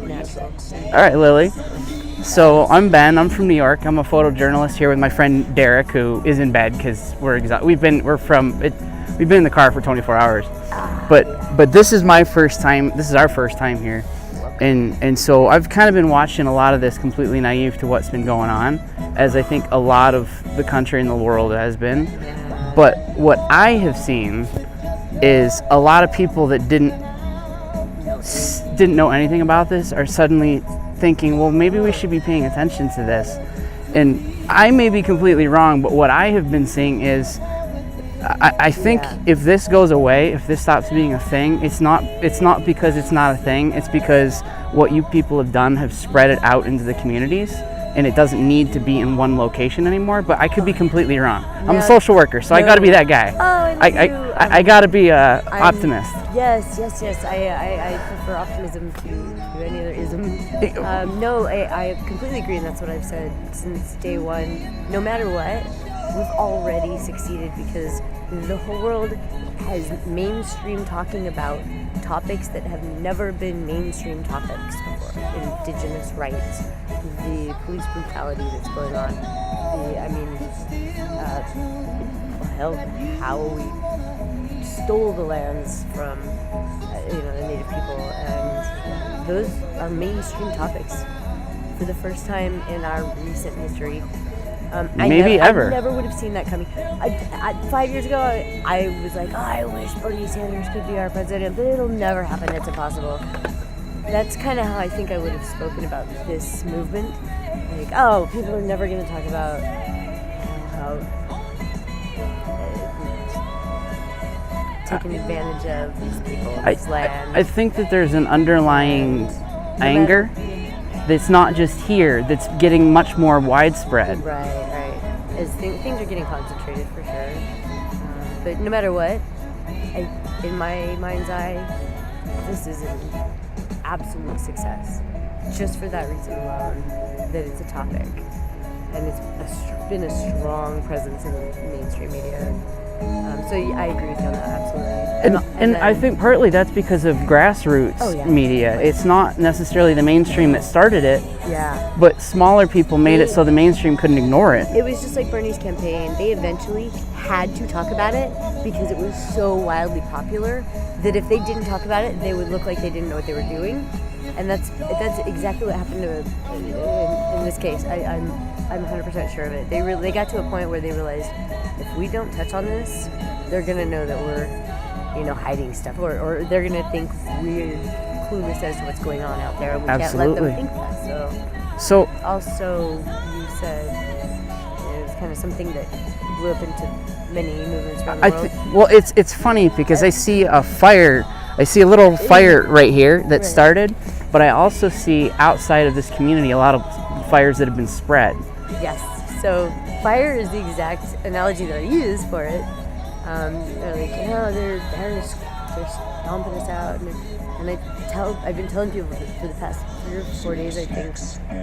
natural. All right, Lily. So I'm Ben. I'm from New York. I'm a photojournalist here with my friend Derek, who is in bed because we're exhausted. We've been in the car for 24 hours. But this is my first time. This is our first time here, and so I've kind of been watching a lot of this completely naive to what's been going on, as I think a lot of the country and the world has been. But what I have seen is a lot of people that didn't know anything about this are suddenly thinking, well, maybe we should be paying attention to this. And I may be completely wrong, but what I have been seeing is I think if this goes away, if this stops being a thing, it's not because it's not a thing, it's because what you people have done have spread it out into the communities, and it doesn't need to be in one location anymore. But I could be completely wrong. I'm a social worker, so I got to be that guy. I got to be an optimist. Yes. I prefer optimism to any other ism. No, I completely agree, and that's what I've said since day one. No matter what, we've already succeeded because the whole world has mainstream talking about topics that have never been mainstream topics before. Indigenous rights, the police brutality that's going on, how we stole the lands from the native people, and those are mainstream topics for the first time in our recent history. Maybe ever. I never would have seen that coming. 5 years ago, I was like, I wish Bernie Sanders could be our president, but it'll never happen. It's impossible. That's kind of how I think I would have spoken about this movement. Like, oh, people are never going to talk about how taking advantage of these people, this land. I think that there's an underlying anger that's not just here, that's getting much more widespread. Right. As things are getting concentrated for sure. But no matter what, in my mind's eye, this is an absolute success. Just for that reason alone, that it's a topic. And it's been a strong presence in the mainstream media. So I agree with you on that, absolutely. And I think partly that's because of grassroots media. It's not necessarily the mainstream that started it, but smaller people made it so the mainstream couldn't ignore it. It was just like Bernie's campaign. They eventually had to talk about it because it was so wildly popular that if they didn't talk about it, they would look like they didn't know what they were doing. And that's exactly what happened in this case. I'm 100% sure of it. They got to a point where they realized if we don't touch on this, they're gonna know that we're, hiding stuff, or they're gonna think we're clueless as to what's going on out there. We can't let them think that. So also, you said it was kind of something that blew up into many movements around the world. It's funny because I see a fire. I see a little fire right here that started, but I also see outside of this community a lot of fires that have been spread. Yes. So fire is the exact analogy that I use for it. They're like, they're stomping us out, and I've been telling people for the past 3 or 4 days, I think,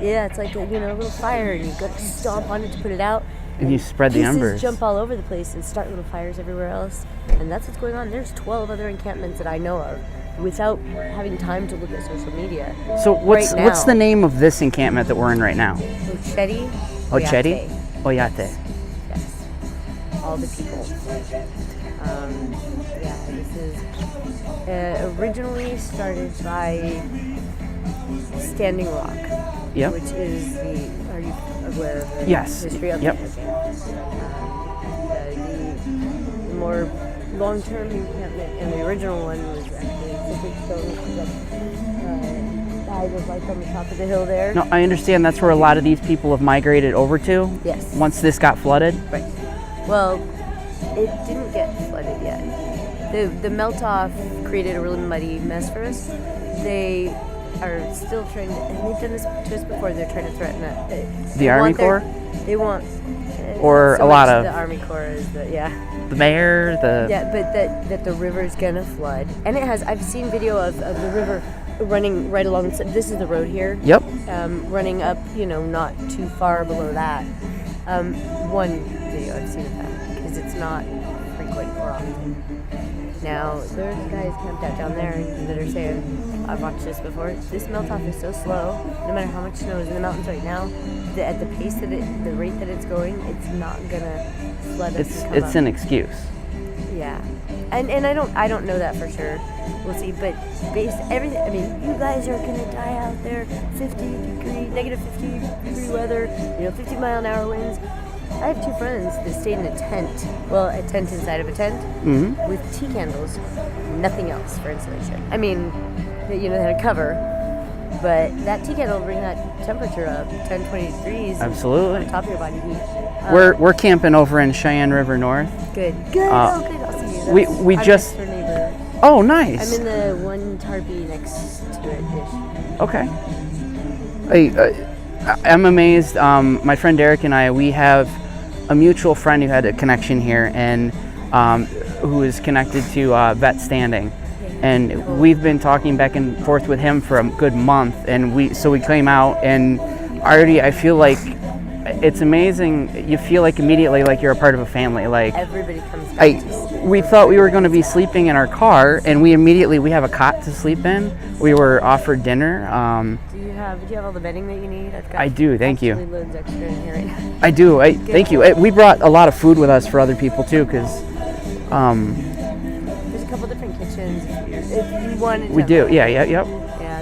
it's like a little fire, and you've got to stomp on it to put it out. And you spread the embers. Jump all over the place and start little fires everywhere else, and that's what's going on. There's 12 other encampments that I know of, without having time to look at social media. So what's the name of this encampment that we're in right now? Oceti. Oyate. Yes. All the people. This is originally started by Standing Rock. Yep. Which is are you aware of the history of Yep. The more long-term encampment, and the original one was actually Sacred Stone, died was like on the top of the hill there. No, I understand that's where a lot of these people have migrated over to. Yes. Once this got flooded. Right. Well, it didn't get flooded yet. The melt-off created a really muddy mess for us. They are still trying to, and they've done this to us before, they're trying to threaten it. The Army Corps? They want... Or a lot of... The Army Corps is the mayor, Yeah, but that the river's gonna flood. And it has, I've seen video of the river running right along, this is the road here. Yep. Running up, not too far below that. One video I've seen of that, because it's not frequent or often. Now, there's guys camped out down there that are saying, I've watched this before, this melt-off is so slow, no matter how much snow is in the mountains right now, that at the pace that the rate that it's going, it's not gonna flood us and come It's up. an excuse. Yeah. And I don't know that for sure. We'll see. But based everything, I mean, you guys are gonna die out there, negative 50 degree weather, 50-mile-an-hour winds. I have 2 friends that stayed in a tent. Well, a tent inside of a tent with tea candles, nothing else for insulation. I mean, they had a cover, but that tea candle will bring that temperature up 10, 20 degrees. Absolutely. On top of your body heat. We're camping over in Cheyenne River North. Good. Good. I'll see you. We I'm just. next door neighbor. Oh, nice. I'm in the one tarpy next to it-ish. Okay. I'm amazed. My friend Derek and I, we have a mutual friend who had a connection here, and who is connected to Vet Standing, and we've been talking back and forth with him for a good month, and we came out, and already I feel like it's amazing. You feel like immediately like you're a part of a family. Like everybody comes back to see. We thought we were going to be sleeping in our car, and we have a cot to sleep in. We were offered dinner. Do you have all the bedding that you need? I do. Thank you. Loads extra in here right now. I do. Thank you. We brought a lot of food with us for other people too, because there's a couple different kitchens if you wanted to. We do. Yeah. Yep. Yeah.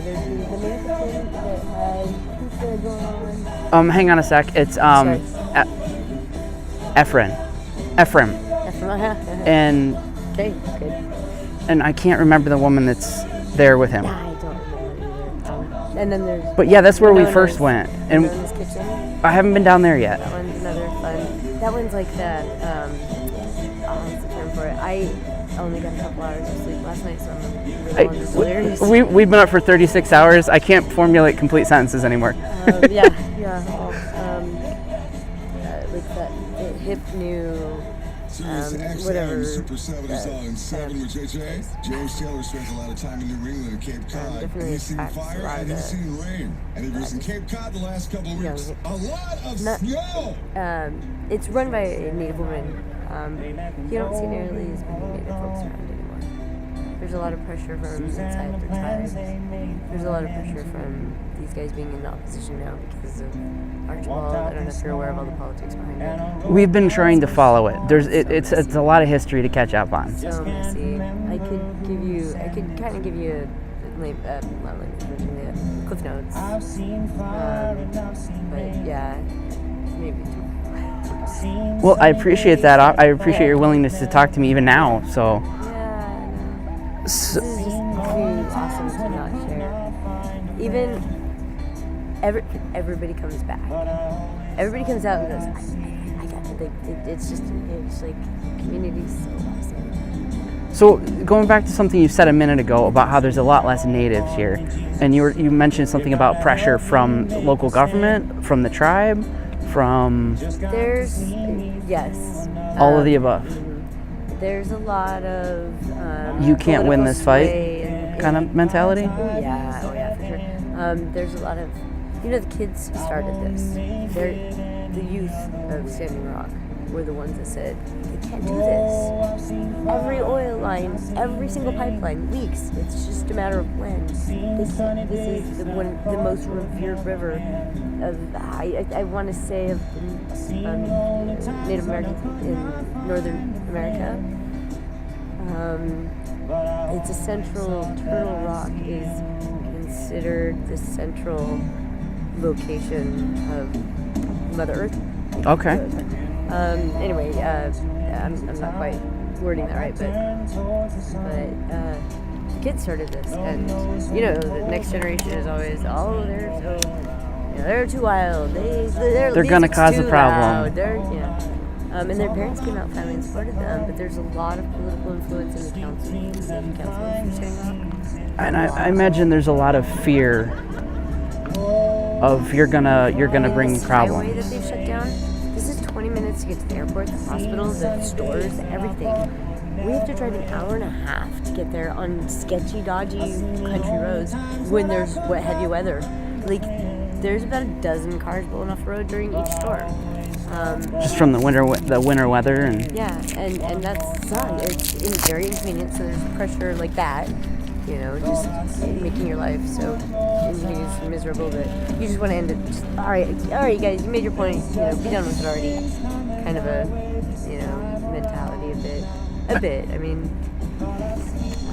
There's the main kitchen that has pizza going on. Hang on a sec. It's Ephraim. And okay, good. And I can't remember the woman that's there with him. I don't remember either. And then there's. But yeah, that's where we first went. And kitchen. I haven't been down there yet. That one's another fun. That one's like that. What's the term for it? I only got a couple hours of sleep last night, so I'm really delirious. We've been up for 36 hours. I can't formulate complete sentences anymore. Yeah. Like that hip new. Whatever. Super 7 is on 7 with JJ. James Taylor spent a lot of time in New England and Cape Cod. He's seen fire and he's seen rain. And if he was in Cape Cod the last couple of weeks, a lot of snow. It's run by a Native woman. You don't see nearly as many Native folks around anymore. There's a lot of pressure from inside the tribe. There's a lot of pressure from these guys being in opposition now because of Archibald. I don't know if you're aware of all the politics behind it. We've been trying to follow it. It's a lot of history to catch up on. So messy. I could kind of give you Cliff Notes. But yeah, maybe too. Well, I appreciate that. I appreciate your willingness to talk to me even now. So. Yeah, this is just too awesome to not share. Even everybody comes back. Everybody comes out and goes, I got it. It's like community's so awesome. So going back to something you said a minute ago about how there's a lot less natives here, and you mentioned something about pressure from local government, from the tribe, from yes, all of the above. There's a lot of you can't win this fight kind of mentality. Oh yeah, for sure. There's a lot of the kids who started this. They're the youth of Standing Rock were the ones that said they can't do this. Every oil line, every single pipeline leaks. It's just a matter of when. This is the most revered river of I want to say of Native Americans in Northern America. It's a central. Turtle Rock is considered the central location of Mother Earth. Okay. Anyway, I'm not quite wording that right, but kids started this, and the next generation is always, they're too wild. They're gonna cause a problem. And their parents came out finally and supported them, but there's a lot of political influence in the council. And I imagine there's a lot of fear of you're gonna bring problems. Highway that they've shut down. This is 20 minutes to get to the airport, the hospital, the stores, everything. We have to drive an hour and a half to get there on sketchy, dodgy country roads when there's heavy weather. Like, there's about a dozen cars blowing off the road during each storm. Just from the winter weather and. Yeah, and that sucks. It's very inconvenient. So there's pressure like that, just making your life so inconvenient and miserable that you just want to end it. Just, all right, guys, you made your point. Be done with it already. Kind of a, mentality a bit. I mean,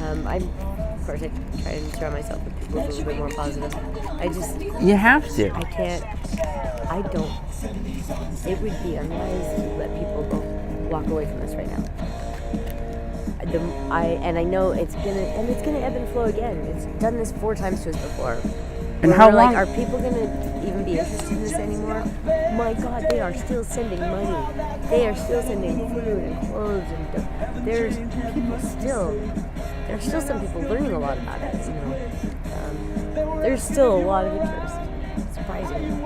of course, I try and surround myself with people who are a little bit more positive. You have to. I can't. I don't. It would be unwise to let people walk away from this right now. I know it's gonna ebb and flow again. It's done this 4 times to us before. And how long? Are people gonna even be interested in this anymore? My God, they are still sending money. They are still sending food and clothes, and there's still some people learning a lot about it. There's still a lot of interest. Surprisingly.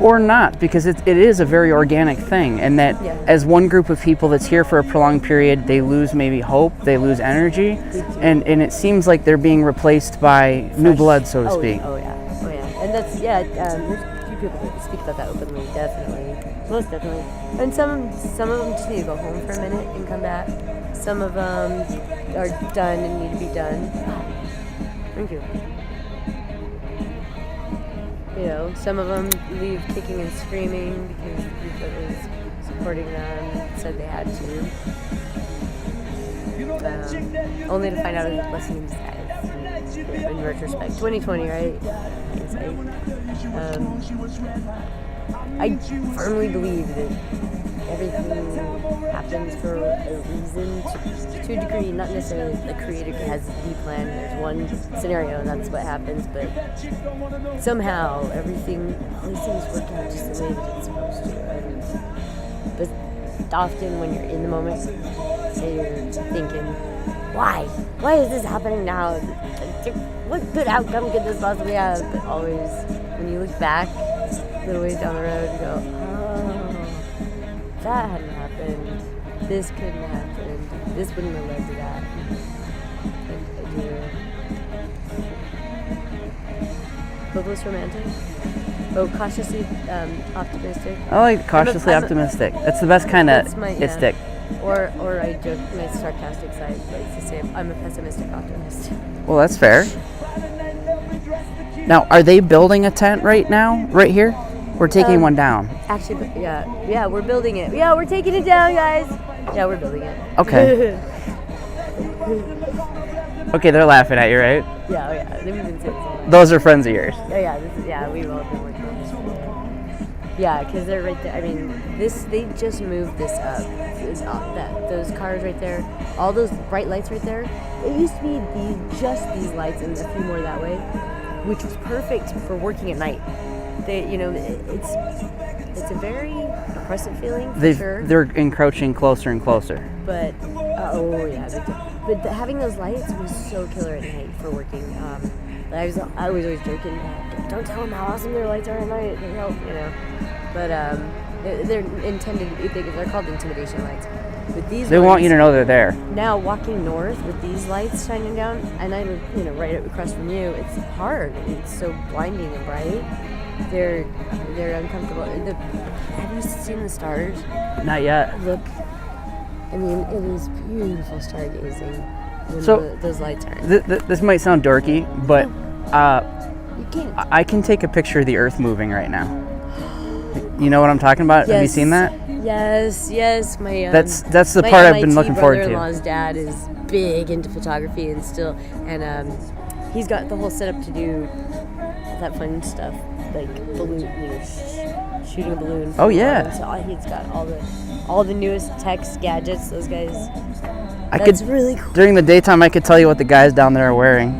Or not, because it is a very organic thing, and that as one group of people that's here for a prolonged period, they lose maybe hope, they lose energy, and it seems like they're being replaced by new blood, so to speak. Oh yeah. And that's, there's a few people that speak about that openly, definitely. Most definitely. And some of them just need to go home for a minute and come back. Some of them are done and need to be done. Thank you. Some of them leave kicking and screaming because the people that was supporting them said they had to. Only to find out it was a blessing in disguise. In retrospect. 2020, right? I firmly believe that everything happens for a reason, to a degree. Not necessarily the creator has the plan. There's one scenario and that's what happens, but somehow all these things work out just the way that it's supposed to. But often when you're in the moment, you're thinking, why is this happening now? What good outcome could this possibly have? But always, when you look back a little ways down the road, you go, that hadn't happened, this couldn't have happened, this wouldn't have led to that. Hopeless romantic? Oh, cautiously optimistic. I like cautiously optimistic. That's the best kind of istic. Or I joke, my sarcastic side likes to say I'm a pessimistic optimist. Well, that's fair. Now, are they building a tent right now, right here? We're taking one down. Actually, yeah, we're building it. Yeah, we're taking it down, guys. Yeah, we're building it. Okay. Okay, they're laughing at you, right? Yeah. They've been saying something. Those are friends of yours. We've all been working on this. Yeah, because they're right there. I mean, they just moved this up. Those cars right there, all those bright lights right there. It used to be just these lights and a few more that way, which was perfect for working at night. It's a very oppressive feeling for sure. They're encroaching closer and closer. But having those lights was so killer at night for working. I was always joking, don't tell them how awesome their lights are at night. They help, But they're intended. They're called intimidation lights. With these, they want you to know they're there. Now walking north with these lights shining down, and I'm right across from you. It's hard. It's so blinding and bright. They're uncomfortable. Have you seen the stars? Not yet. Look, I mean, it is beautiful stargazing when those lights are. This might sound dorky, but you can't. I can take a picture of the Earth moving right now. You know what I'm talking about? Yes. Have you seen that? Yes. My that's the part I've been looking forward to. My brother-in-law's dad is big into photography and he's got the whole setup to do that fun stuff like balloon, shooting a balloon. Oh yeah. So he's got all the newest techs, gadgets. Those guys. That's really cool. During the daytime, I could tell you what the guys down there are wearing.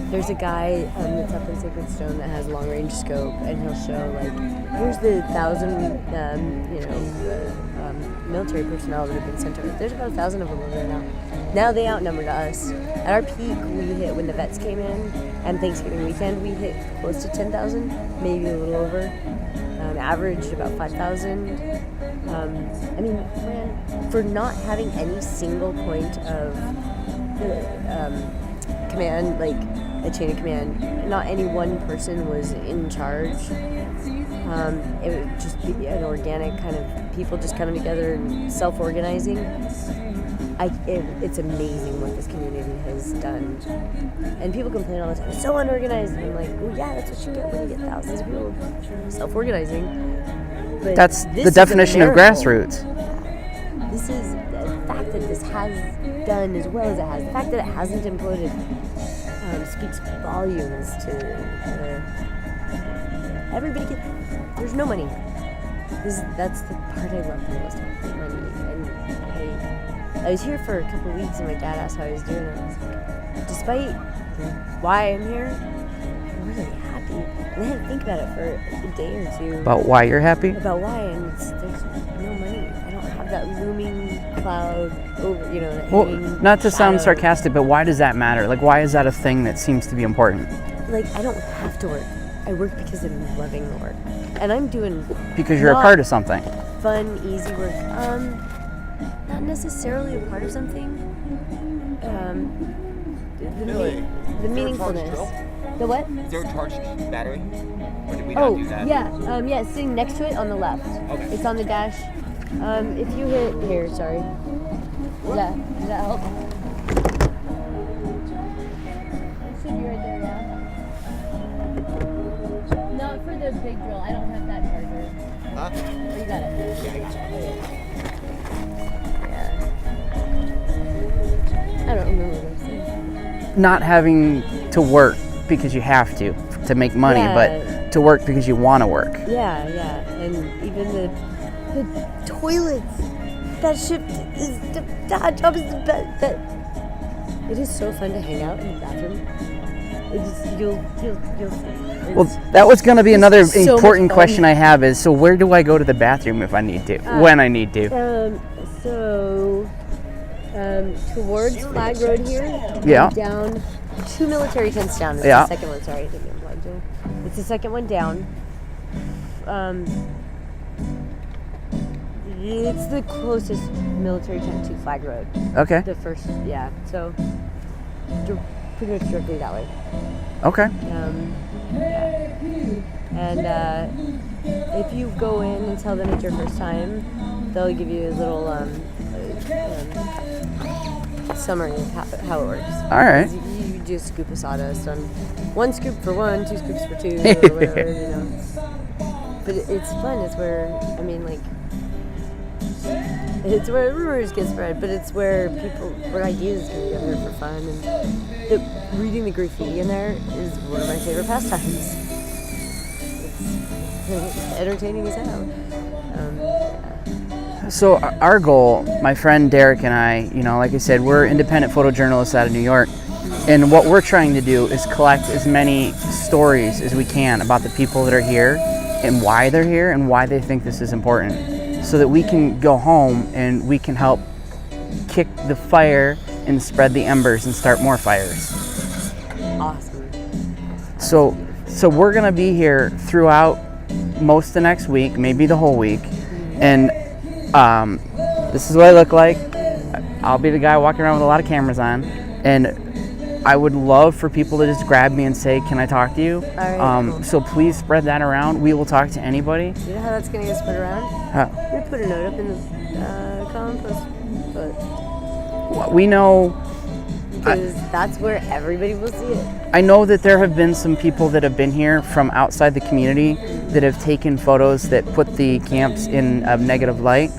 There's a guy that's up in Sacred Stone that has a long-range scope, and he'll show here's the 1,000 military personnel that have been sent over. There's about 1,000 of them over there now. Now they outnumbered us. At our peak, we hit when the vets came in, and Thanksgiving weekend we hit close to 10,000, maybe a little over. Averaged about 5,000. For not having any single point of command, like a chain of command. Not any one person was in charge. It would just be an organic kind of people just coming together and self-organizing. It's amazing what this community has done. And people complain all the time, it's so unorganized. And I'm like, well, yeah, that's what you get when you get thousands of people self-organizing. But that's the definition of grassroots. This is the fact that this has done as well as it has. The fact that it hasn't imploded speaks volumes to everybody. There's no money. That's the part I love the most about the money. And I was here for a couple of weeks, and my dad asked how I was doing, and I was like, despite why I'm here, I'm really happy. And I had to think about it for a day or two. About why you're happy? About why, and there's no money. I don't have that looming cloud over, Well, not to sound shadow. sarcastic, but why does that matter? Like, why is that a thing that seems to be important? Like, I don't have to work. I work because I'm loving the work. And I'm doing... Because you're a part of something. Fun, easy work. Not necessarily a part of something. The meaningfulness. The what? Is there a charged battery? Or did we not do that? Yeah, it's sitting next to it on the left. Okay. It's on the dash. If you hit here, sorry. Does that help? It should be right there, yeah. Not for the big drill. I don't have that charger. Huh? Oh, you got it. Yeah, I got it. Yeah. I don't remember what I was saying. Not having to work because you have to make money, Yeah. but to work because you want to work. Yeah. And even the toilets. That shit is that job is the best. It is so fun to hang out in the bathroom. You'll Well, that was going to be another so much important fun. question I have is, so where do I go to the bathroom if I need to, when I need to? Towards Flag Road here. Yeah. Down 2 military tents down. It's Yeah. the second one. Sorry, I didn't unplug you. It's the second one down. It's the closest military tent to Flag Road. Okay. The first, yeah. So pretty much directly that way. Okay. Yeah. And if you go in and tell them it's your first time, they'll give you a little summary of how it works. All right. You do a scoop of sawdust on 1 scoop for 1, 2 scoops for 2, or whatever, But it's fun. It's where, it's where rumors get spread, but it's where ideas get together for fun. And reading the graffiti in there is one of my favorite pastimes. It's entertaining as hell. So our goal, my friend Derek and I, like I said, we're independent photojournalists out of New York. And what we're trying to do is collect as many stories as we can about the people that are here and why they're here and why they think this is important, so that we can go home and we can help kick the fire and spread the embers and start more fires. Awesome. So we're gonna be here throughout most of the next week, maybe the whole week, and this is what I look like. I'll be the guy walking around with a lot of cameras on, and I would love for people to just grab me and say, "Can I talk to you?" All right, cool. So please spread that around. We will talk to anybody. You know how that's going to get spread around? We put a note up in the compost, but We know. because that's where everybody will see it. I know that there have been some people that have been here from outside the community that have taken photos that put the camps in a negative light,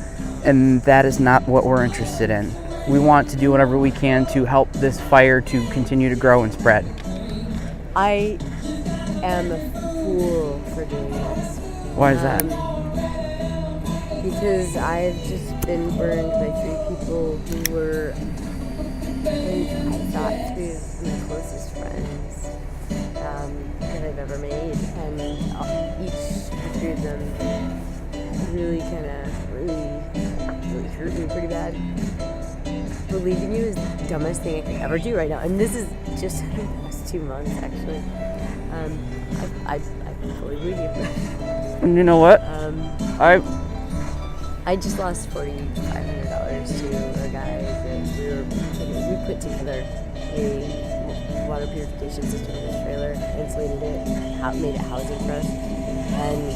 and that is not what we're interested in. We want to do whatever we can to help this fire to continue to grow and spread. I am a fool for doing this. Why is that? Because I've just been burned by 3 people who were, I thought, 3 of my closest friends that I've ever made, and each 3 of them really hurt me pretty bad. Believing you is the dumbest thing I could ever do right now, and this is just in the past 2 months, actually. I fully believe you. And you know what? I just lost $4,500 to a guy that we put together a purification system in this trailer, insulated it, made it housing for us, and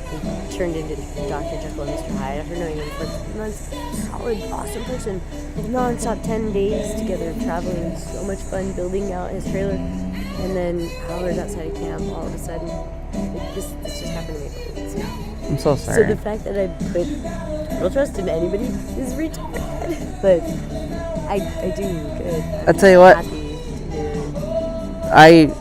he turned into Dr. Jekyll and Mr. Hyde after knowing him for 3 months. Solid, awesome person. Non-stop 10 days together, traveling, so much fun, building out his trailer. And then Howard outside of camp, all of a sudden, this just happened to me a couple weeks ago. I'm so sorry. So the fact that I put total trust in anybody is retarded. But I do good. I'll tell you what. Happy to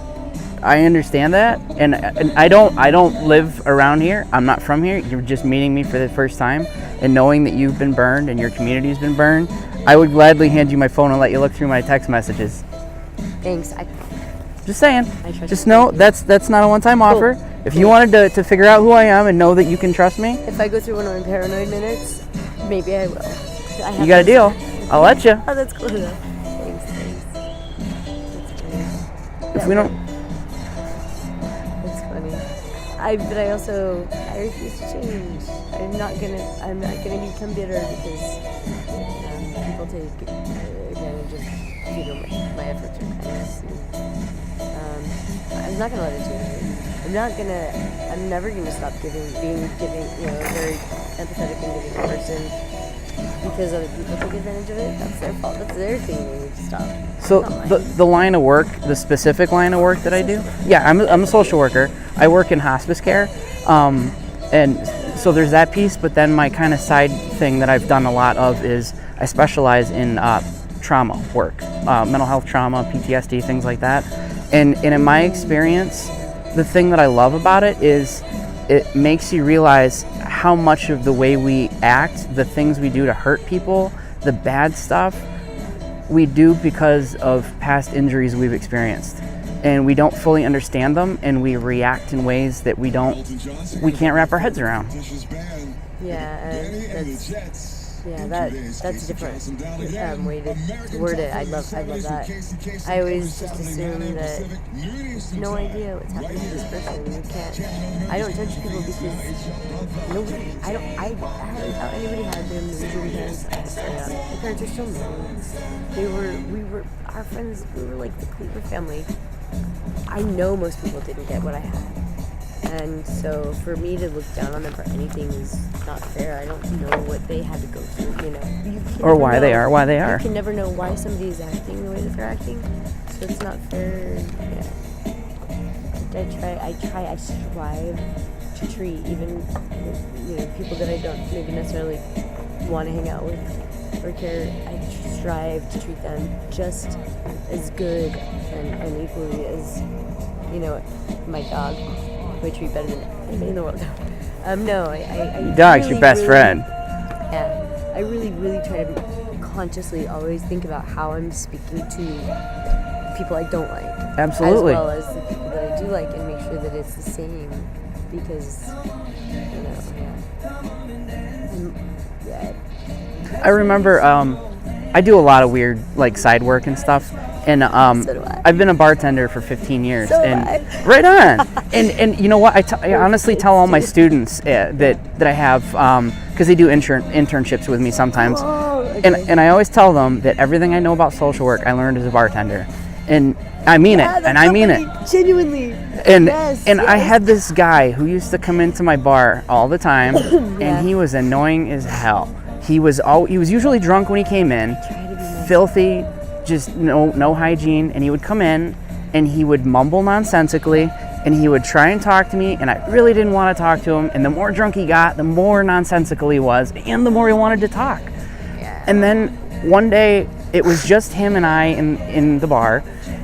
I understand that, and I don't live around here. I'm not from here. You're just meeting me for the first time, and knowing that you've been burned and your community's been burned, I would gladly hand you my phone and let you look through my text messages. Thanks. Just saying. I trust Just you. know that's not a one-time offer. If you wanted to figure out who I am and know that you can trust me, If I go through one of my paranoid minutes, maybe I will. you got a deal. I'll let you. Oh, that's cool enough. Thanks. That's funny. If we don't. That's funny. But I refuse to change. I'm not gonna become bitter because people take advantage of my efforts or kindness. I'm not gonna let it change me. I'm never gonna stop being a very empathetic and giving person because other people take advantage of it. That's their fault. That's their thing. They need to stop. So the line of work, the specific line of work that I do, yeah, I'm a social worker. I work in hospice care, and so there's that piece. But then my kind of side thing that I've done a lot of is I specialize in trauma work, mental health trauma, PTSD, things like that. And in my experience, the thing that I love about it is it makes you realize how much of the way we act, the things we do to hurt people, the bad stuff, we do because of past injuries we've experienced. And we don't fully understand them, and we react in ways that we can't wrap our heads around. Yeah, that's a different way to word it. I love that. I always just assume that no idea what's happening to this person. You can't. I don't judge people because nobody. I haven't thought anybody had them. Usually parents. My parents are still known. We were our friends. We were like the Cleaver family. I know most people didn't get what I had. And so for me to look down on them for anything is not fair. I don't know what they had to go through, Or why they are. You can never know why somebody is acting the way that they're acting. So it's not fair. Yeah. I strive to treat even people that I don't maybe necessarily want to hang out with or care. I strive to treat them just as good and equally as, my dog. I treat better than anybody in the world. Your dog's your best friend. Yeah, I really try to consciously always think about how I'm speaking to people I don't like. Absolutely. As well as the people that I do like, and make sure that it's the same because, I remember I do a lot of weird side work and stuff. And So do I. I've been a bartender for 15 years. So and do I. Right on. And you know what? I honestly tell all my students that I have, because they do internships with me sometimes. Oh, okay. And I always tell them that everything I know about social work I learned as a bartender. And I mean it. And I mean it. Genuinely. And Yes, I yes. had this guy who used to come into my bar all the time, Yeah. and he was annoying as hell. He was usually drunk when he came in, Try to be nice. filthy, just no hygiene, and he would come in and he would mumble nonsensically and he would try and talk to me, and I really didn't want to talk to him, and the more drunk he got, the more nonsensical he was, and the more he wanted to talk. Yeah. And then one day it was just him and I in the bar,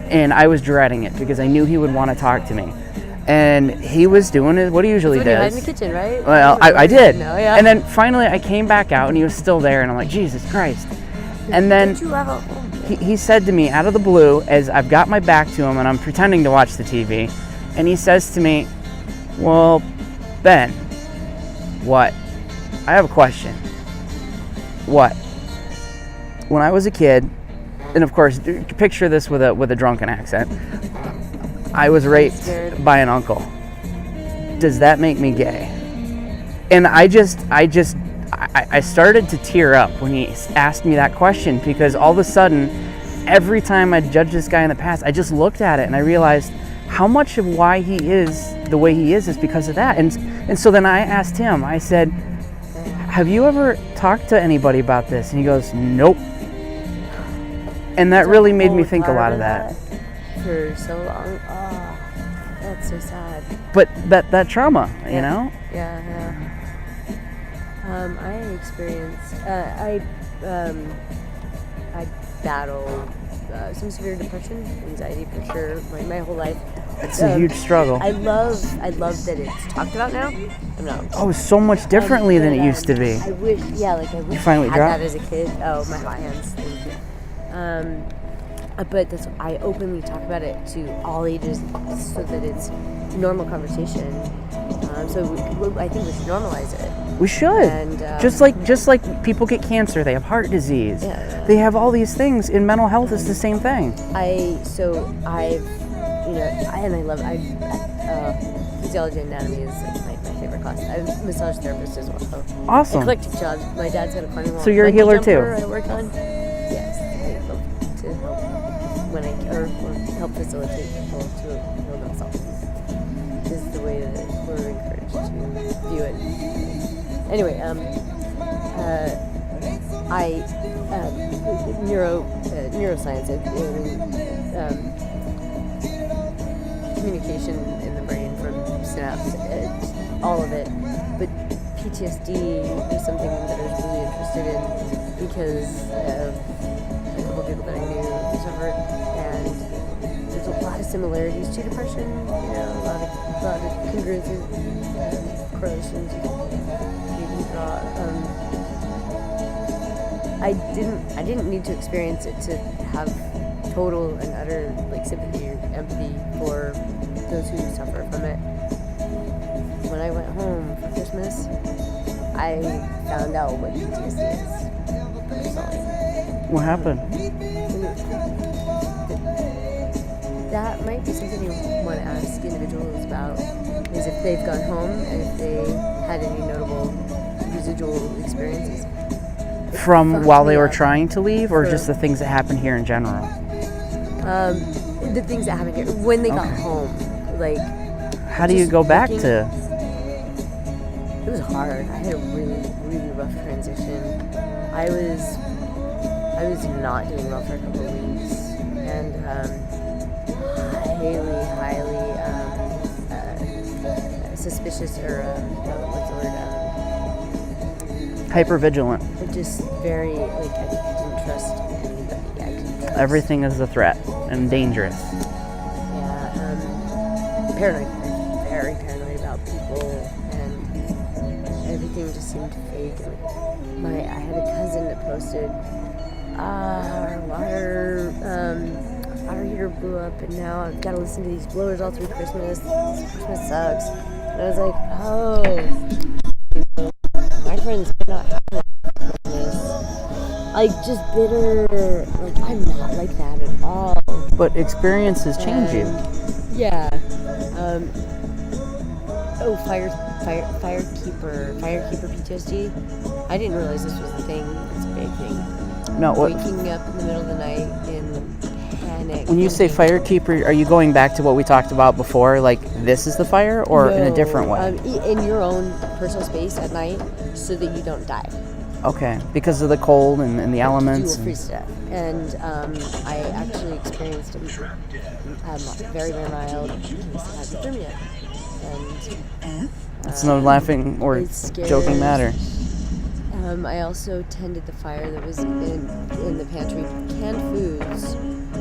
and I was dreading it because I knew he would want to talk to me. And he was doing what he usually That's when you hide does. in the kitchen, right? Well, I did. No, yeah. And then finally I came back out and he was still there, and I'm like, Jesus Christ. And then Don't you have a he said to me out of the blue, as I've got my back to him and I'm pretending to watch the TV, and he says to me, well, Ben, what? I have a question. What? When I was a kid, and of course, picture this with a drunken accent, I was raped by an uncle. Does that make me gay? And I started to tear up when he asked me that question, because all of a sudden every time I judged this guy in the past, I just looked at it and I realized how much of why he is the way he is because of that. And so then I asked him, I said, have you ever talked to anybody about this? And he goes, nope. And that really made me think a lot of that. For so long. Oh, that's so sad. But that trauma, you know? Yeah. I experienced, I battle some severe depression, anxiety for sure, my whole life. It's a huge struggle. I love that it's talked about now. I'm not. Oh, so much differently than it used to be. I wish, I wish you finally I had dropped? that as a kid. Oh, my hot hands. Thank you. But I openly talk about it to all ages so that it's normal conversation. So I think we should normalize it. We should. And, just like people get cancer, they have heart disease. Yeah. They have all these things. In mental health, it's the same thing. Physiology and anatomy is like my favorite class. I'm a massage therapist as well. Awesome. Eclectic jobs. My dad's got a climbing wall. So you're a healer too. I work on. Yes, I love to help when or help facilitate people to heal themselves. Is the way that we're encouraged to view it. Anyway, neuroscience, communication in the brain from synapse, all of it. But PTSD is something that I was really interested in because of a couple of people that I knew who suffered, and there's a lot of similarities to depression. A lot of congruences, correlations you can draw. I didn't need to experience it to have total and utter sympathy or empathy for those who suffer from it. When I went home for Christmas, I found out what PTSD is personally. What happened? That might be something you want to ask individuals about, is if they've gone home and if they had any notable residual experiences. From while they were trying to leave, or just the things that happened here in general? The things that happened here when they got home, How do you go back to? It was hard. I had a really, really rough transition. I was not doing well for a couple of weeks, and highly suspicious, or what's the word? Hypervigilant. Just very I didn't trust anybody. I didn't trust. Everything is a threat and dangerous. Yeah, paranoid. Very paranoid about people, and everything just seemed fake. I had a cousin that posted, our water heater blew up, and now I've got to listen to these blowers all through Christmas. Christmas sucks. And I was like, oh, my friends do not have Christmas. Just bitter. I'm not like that at all. But experiences change you. Yeah. Firekeeper PTSD. I didn't realize this was a thing. It's a big thing. No, what? Waking up in the middle of the night in panic. When you say firekeeper, are you going back to what we talked about before? This is the fire, or in a different way? In your own personal space at night, so that you don't die. Okay, because of the cold and the elements. Free stuff. And I actually experienced a very, very mild case of hypothermia. And it's no laughing or joking matter. I also tended the fire that was in the pantry. Canned foods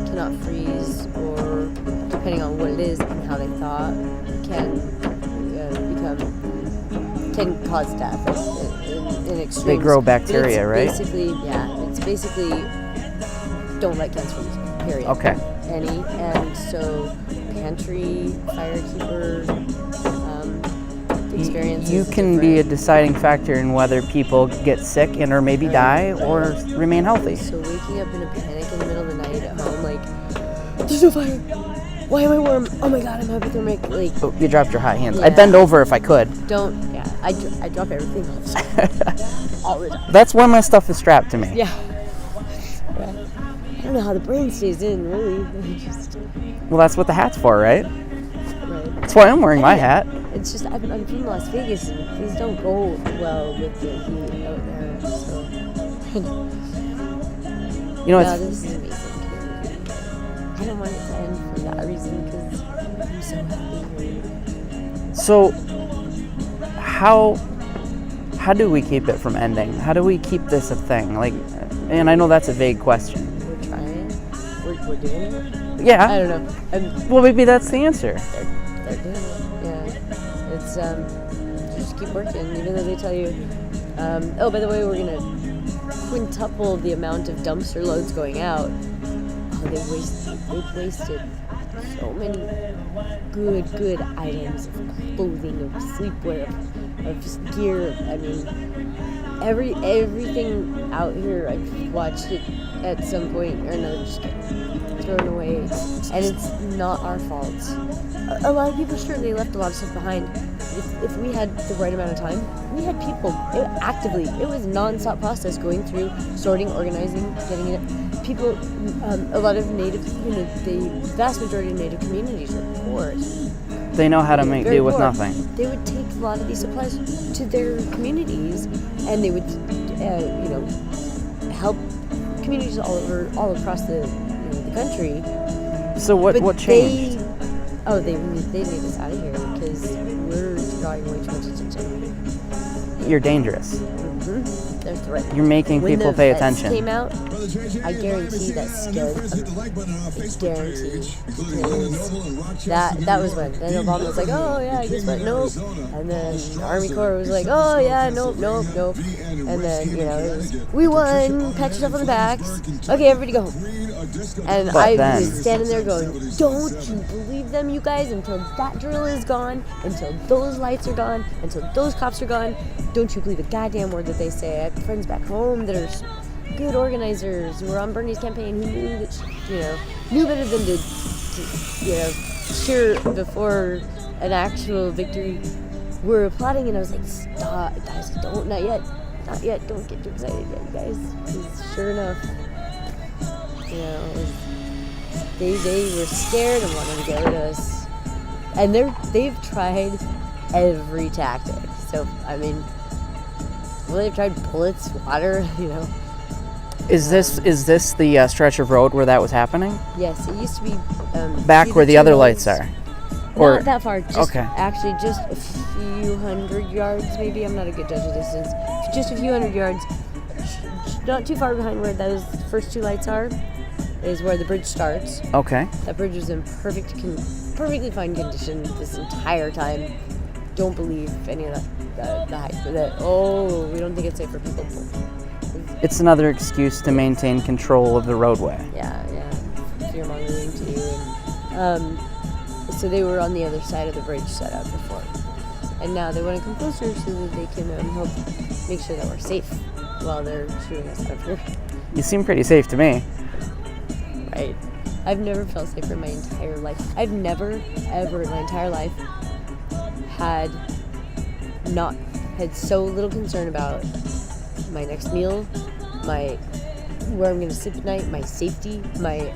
cannot freeze, or depending on what it is and how they thaw, can cause death in extremes. They grow bacteria, right? It's basically don't let cans freeze, period. Okay. And so pantry, firekeeper experiences. You can be a deciding factor in whether people get sick and or maybe die or remain healthy. So waking up in a panic in the middle of the night at home, there's no fire. Why am I warm? Oh my god, I'm hypothermic. Oh, you dropped your hot hands. Yeah. I'd bend over if I could. I drop everything all the time. That's why my stuff is strapped to me. Yeah. don't know how the brain stays in, really. Well, that's what the hat's for, right? Right. That's why I'm wearing my hat. It's just, I'm from Las Vegas, and things don't go well with the heat out there, so. You know, No, this is amazing. I don't want it to end for that reason, because I'm so happy here. so how do we keep it from ending? How do we keep this a thing? Like, and I know that's a vague question. We're trying. We're doing it. Yeah. I don't know. Well, maybe that's the answer. They're doing it. Yeah. It's just keep working, even though they tell you. Oh, by the way, we're gonna quintuple the amount of dumpster loads going out. Oh, they've wasted so many good items of clothing, of sleepwear, of just gear. I mean, everything out here, I've watched it at some point or another just get thrown away, and it's not our fault. A lot of people, sure, they left a lot of stuff behind. If we had the right amount of time, we had people it was a non-stop process going through, sorting, organizing, getting it. People, a lot of native, the vast majority of native communities are poor. They know how to make do with nothing. They would take a lot of these supplies to their communities, and they would, help communities all across the country. So what changed? They need us out of here because we're drawing way too much attention. You're dangerous. Mm-hmm. They're threatening. You're making When people the pay vets attention. Came out, I guarantee that scared them. Guarantee. That was when. Then Obama was like, oh yeah, guess what? Nope. And then the Army Corps was like, oh yeah, nope. And then, it was, we won, pat yourself on the backs. Okay, everybody go home. And I was standing there going, don't you believe them, you guys, until that drill is gone, until those lights are gone, until those cops are gone. Don't you believe a goddamn word that they say. I have friends back home that are good organizers who were on Bernie's campaign who knew that, knew better than to cheer before an actual victory. We're applauding, and I was like, stop, guys, not yet, don't get too excited yet, you guys. Because sure enough, they were scared and wanted to get rid of us. And they've tried every tactic. So, I mean, they've tried bullets, water, Is this the stretch of road where that was happening? Yes, it used to be back where the other lights are. Not that far. Actually, just a few hundred yards, maybe. I'm not a good judge of distance. Just a few hundred yards, not too far behind where those first two lights are, is where the bridge starts. Okay. That bridge was in perfectly fine condition this entire time. Don't believe any of the hype. We don't think it's safe for people. It's another excuse to maintain control of the roadway. Yeah. Fear-mongering too. And, so they were on the other side of the bridge set up before. And now they want to come closer so that they can help make sure that we're safe while they're shooting us out of here. You seem pretty safe to me. Right. I've never felt safer in my entire life. I've never, ever in my entire life had so little concern about my next meal, where I'm going to sleep at night, my safety, my,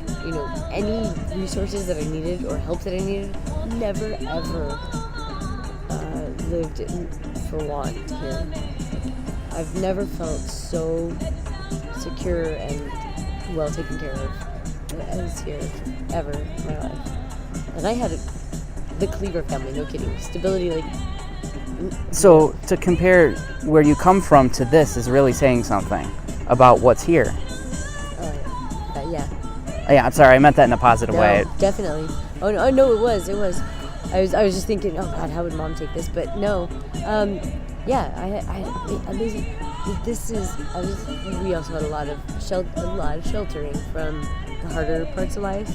any resources that I needed or help that I needed. Never, ever lived for want here. I've never felt so secure and well taken care of as here ever in my life. And I had the Cleaver family, no kidding. Stability, So to compare where you come from to this is really saying something about what's here. Yeah. Yeah, I'm sorry, I meant that in a positive way. Definitely. Oh no, it was. I was just thinking, oh God, how would Mom take this? But no, amazing. We also had a lot of sheltering from the harder parts of life.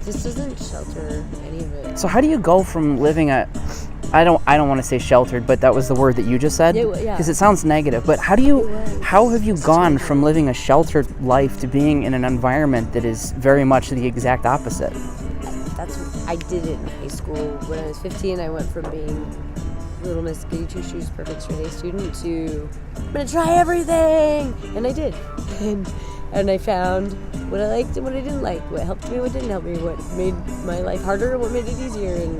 This doesn't shelter any of it. So how do you go from living I don't want to say sheltered, but that was the word that you just said, because it sounds negative. But how have you gone from living a sheltered life to being in an environment that is very much the exact opposite? I did it in high school. When I was 15, I went from being Little Miss Goody Two Shoes perfect straight A student to I'm gonna try everything, and I did. and I found what I liked and what I didn't like, what helped me, what didn't help me, what made my life harder and what made it easier, and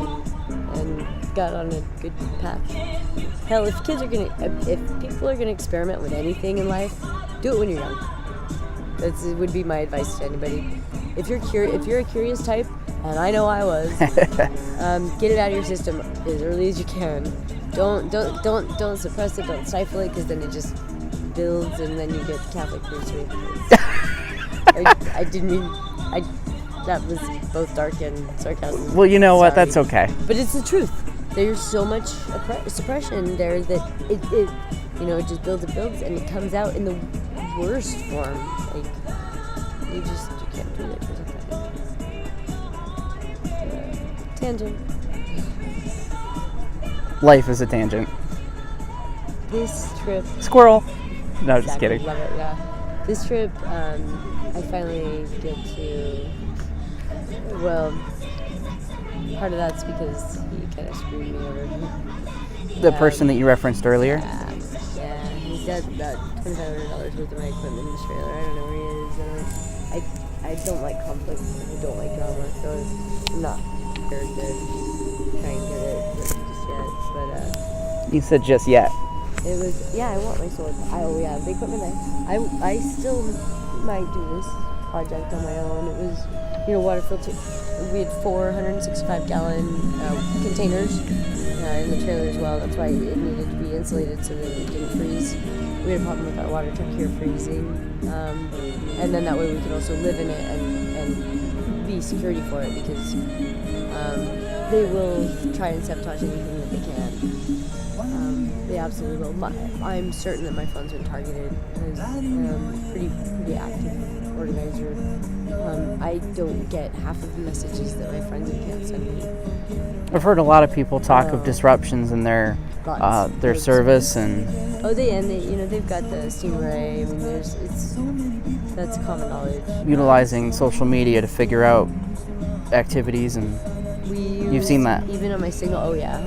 got on a good path. Hell, if people are gonna experiment with anything in life, do it when you're young. That would be my advice to anybody. If you're a curious type, and I know I was, get it out of your system as early as you can. Don't suppress it. Don't stifle it, because then it just builds, and then you get Catholic priesthood. I didn't mean. That was both dark and sarcastic. Well, you know what? Sorry. That's okay. But it's the truth. There's so much suppression there that it just builds and builds, and it comes out in the worst form. Like you can't do it. Tangent. Life is a tangent. This trip. Squirrel. No, just kidding. Love it. Yeah. This trip, I finally get to. Well, part of that's because he kind of screwed me over. The person that you referenced earlier? Yeah. He's got about $2,500 worth of my equipment in his trailer. I don't know where he is. I don't like conflict. I don't like drama, so I'm not prepared to try and get it just yet. But, you said just yet. it was, I want my sword. The equipment. I still might do this project on my own. It was, water filter. We had 465-gallon containers in the trailer as well. That's why it needed to be insulated so that it didn't freeze. We had a problem with our water truck here freezing, and then that way we could also live in it and be security for it, because they will try and sabotage anything that they can. They absolutely will. I'm certain that my phone's been targeted. I'm pretty active organizer. I don't get half of the messages that my friends in camp send me. I've heard a lot of people talk of disruptions in their service and. They've got the Stingray. I mean, that's common knowledge. Utilizing social media to figure out activities, and you've seen that. Even on my Signal. Oh yeah,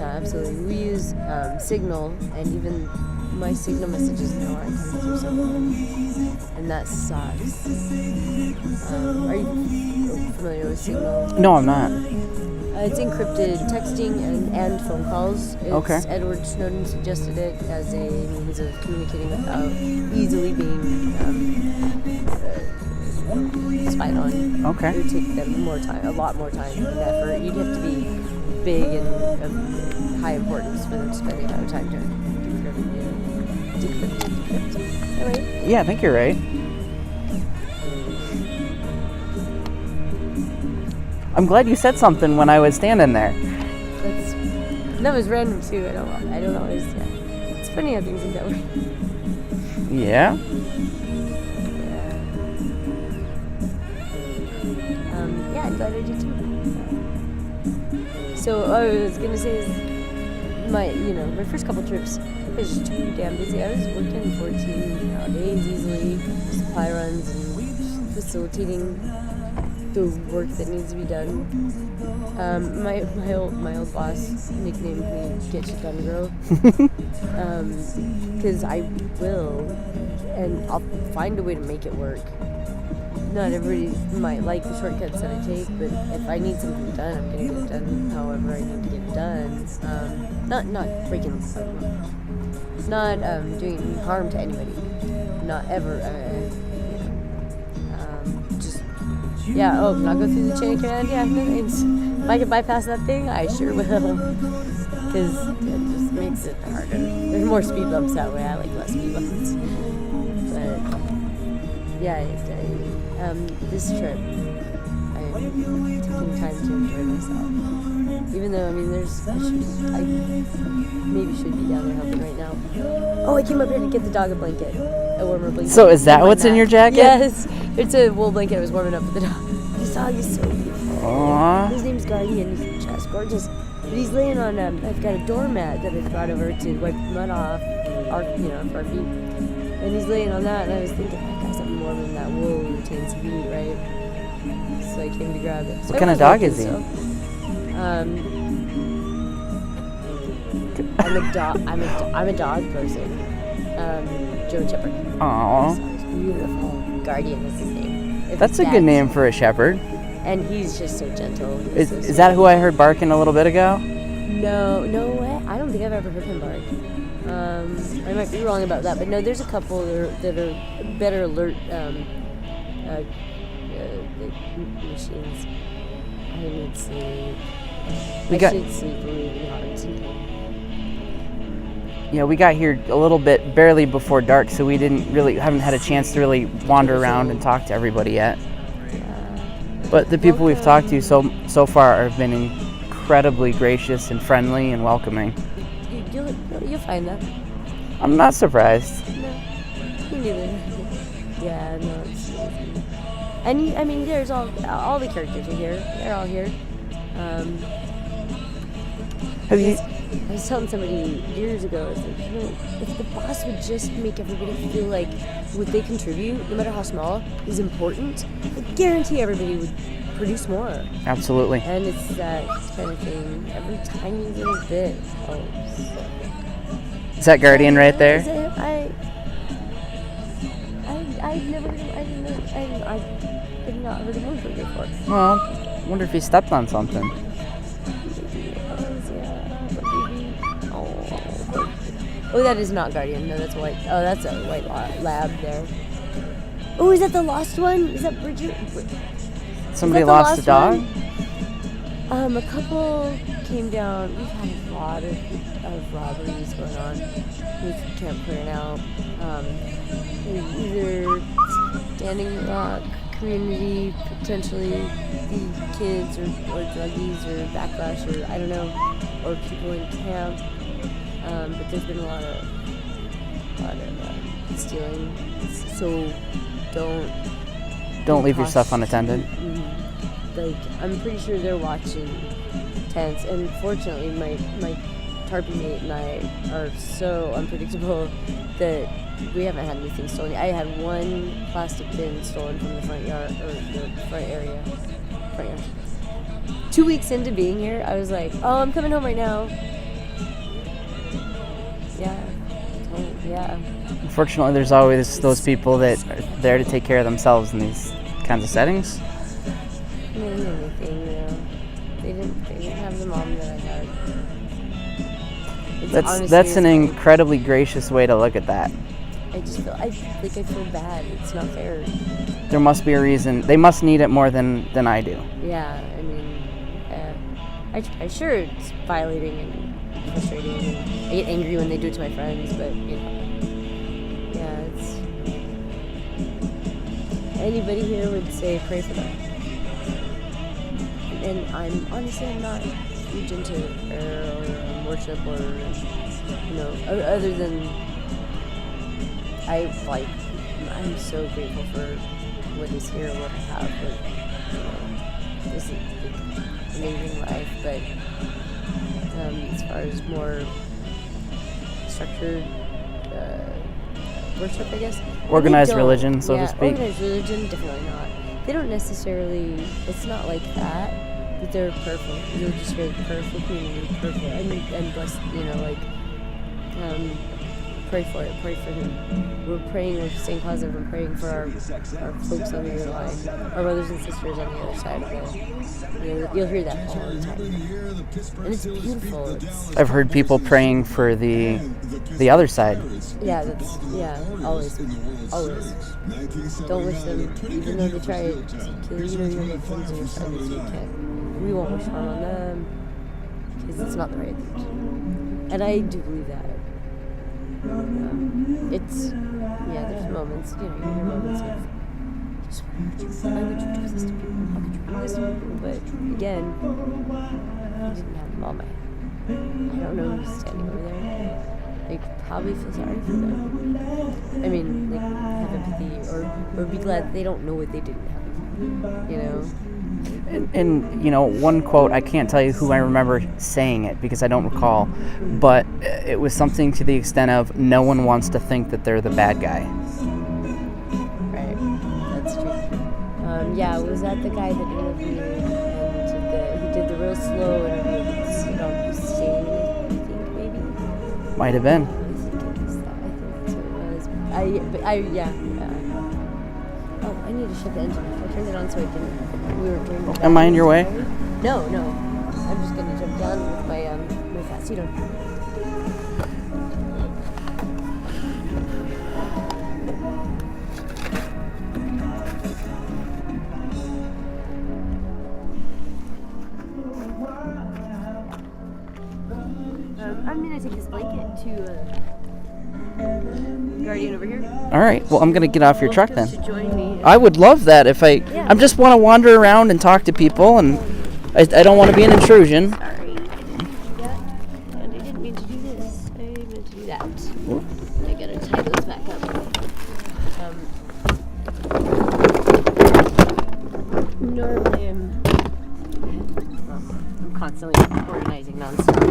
absolutely. We use Signal, and even my Signal messages now aren't coming through Signal, and that sucks. Are you familiar with Signal? No, I'm not. It's encrypted texting and phone calls. Okay. Edward Snowden suggested it as a means of communicating without easily being spied on. Okay. It would take them a lot more time and effort. You'd have to be big and of high importance for them to spend the amount of time to decrypt. Am I right? Yeah, I think you're right. I'm glad you said something when I was standing there. That was random too. I don't always. Yeah. It's funny how things like that work. Yeah. I'm glad I did too. So I was gonna say is my first couple trips was just too damn busy. I was working 14 days easily, supply runs and facilitating the work that needs to be done. My old boss nicknamed me "Get Shit Done Girl," because I will, and I'll find a way to make it work. Not everybody might like the shortcuts that I take, but if I need something done, I'm gonna get it done however I need to get it done. Not breaking, not doing any harm to anybody. Not ever. Not go through the chain of command. Yeah, no thanks. If I can bypass that thing, I sure will. Because it just makes it harder. There's more speed bumps that way. I like less speed bumps. But this trip, I'm taking time to enjoy myself. Even though, I maybe should be down there helping right now. Oh, I came up here to get the dog a blanket, a warmer blanket. So is that what's in your jacket? Yes, it's a wool blanket I was warming up with the dog. This dog is so beautiful. Aww. His name's Guardian. He's just gorgeous. But he's laying on. I've got a doormat that I brought over to wipe the mud off, for our feet. And he's laying on that, and I was thinking, I got something warm in that wool retains some heat, right? So I came to grab it. So what kind of dog is he? I'm a dog person. German Shepherd. Aww. He's beautiful. Guardian is his name. That's a good name for a shepherd. And he's just so gentle. Is that who I heard barking a little bit ago? No way. I don't think I've ever heard him bark. I might be wrong about that, but no, there's a couple that are better alert machines. I need sleep. I should sleep really hard tonight. Yeah, we got here a little bit barely before dark, so we haven't had a chance to really wander around and talk to everybody yet. But the people we've talked to so far have been incredibly gracious and friendly and welcoming. You'll find that. I'm not surprised. No, me neither. Yeah, no, it's amazing. And I mean, there's all the characters are here. They're all here. Have you? I was telling somebody years ago, I was like, if the boss would just make everybody feel like what they contribute, no matter how small, is important, I guarantee everybody would produce more. Absolutely. And it's that kind of thing. Every tiny little bit helps. Is that Guardian right there? I've never heard him. I've not heard him over before. Well, I wonder if he stepped on something. Oh, that is not Guardian. No, that's white. Oh, that's a white lab there. Oh, is that the lost one? Is that Bridget? Somebody lost a dog? A couple came down. We've had a lot of robberies going on with Camp Clear now. Either Standing Rock community, potentially the kids or druggies or backlash or I don't know, or people in camp. But there's been a lot of stealing. So don't leave your stuff unattended. Like I'm pretty sure they're watching tents, and fortunately my tarpy mate and I are so unpredictable that we haven't had anything stolen. I had one plastic bin stolen from the front yard or the front area. 2 weeks into being here, I was like, "Oh, I'm coming home right now." Yeah. Unfortunately, there's always those people that are there to take care of themselves in these kinds of settings. I mean, anything, you know. They didn't have the mom that I had. That's an incredibly gracious way to look at that. I just feel I feel bad. It's not fair. There must be a reason. They must need it more than I do. Yeah, I mean, I'm sure it's violating and frustrating, and I get angry when they do it to my friends, but you know, yeah, it's anybody here would say pray for them. And I'm not huge into prayer or worship or you know, other than I'm so grateful for what is here, what I have, but you know, this is an amazing life, but as far as more structured worship, I guess. Organized religion, so to speak. Organized religion, definitely not. They don't necessarily, it's not like that, but they're prayerful. You'll just hear prayerful community, prayerful, and blessed, you know, like, pray for it, pray for him. We're praying, we're staying positive, and praying for our folks on the other line, our brothers and sisters on the other side of it. You know, you'll hear that all the time. And it's beautiful. I've heard people praying for the other side. Yeah, always. Don't wish them, even though they try to kill you, know, your friends and your friends, you can't. We won't wish harm on them, because it's not the right thing to do. And I do believe that. There's moments, you know, you hear moments of, why would you do this to people? How could you do this to people? But again, I didn't have them on my head. I don't know who's standing over there. Like, probably feel sorry for them. I mean, like, have empathy or be glad they don't know what they didn't have, you know? And you know, one quote, I can't tell you who I remember saying it because I don't recall, but it was something to the extent of, no one wants to think that they're the bad guy. Right, that's true. Was that the guy that interviewed and he did the real slow interview with Saddam Hussein, I think, maybe? Might have been. I think it was that. I think that's what it was. I need to shut the engine off. I turned it on so it didn't. We were doing the Am I in your way? No, no. I'm just gonna jump down with my fast seat on. I'm gonna take this blanket to Guardian over here. All right. Well, I'm gonna get off your truck then. To join me. I would love that if I just want to wander around and talk to people, and I don't want to be an intrusion. Sorry. Yeah. And I didn't mean to do this. I meant to do that. I gotta tie those back up. Normally I'm constantly organizing nonstop.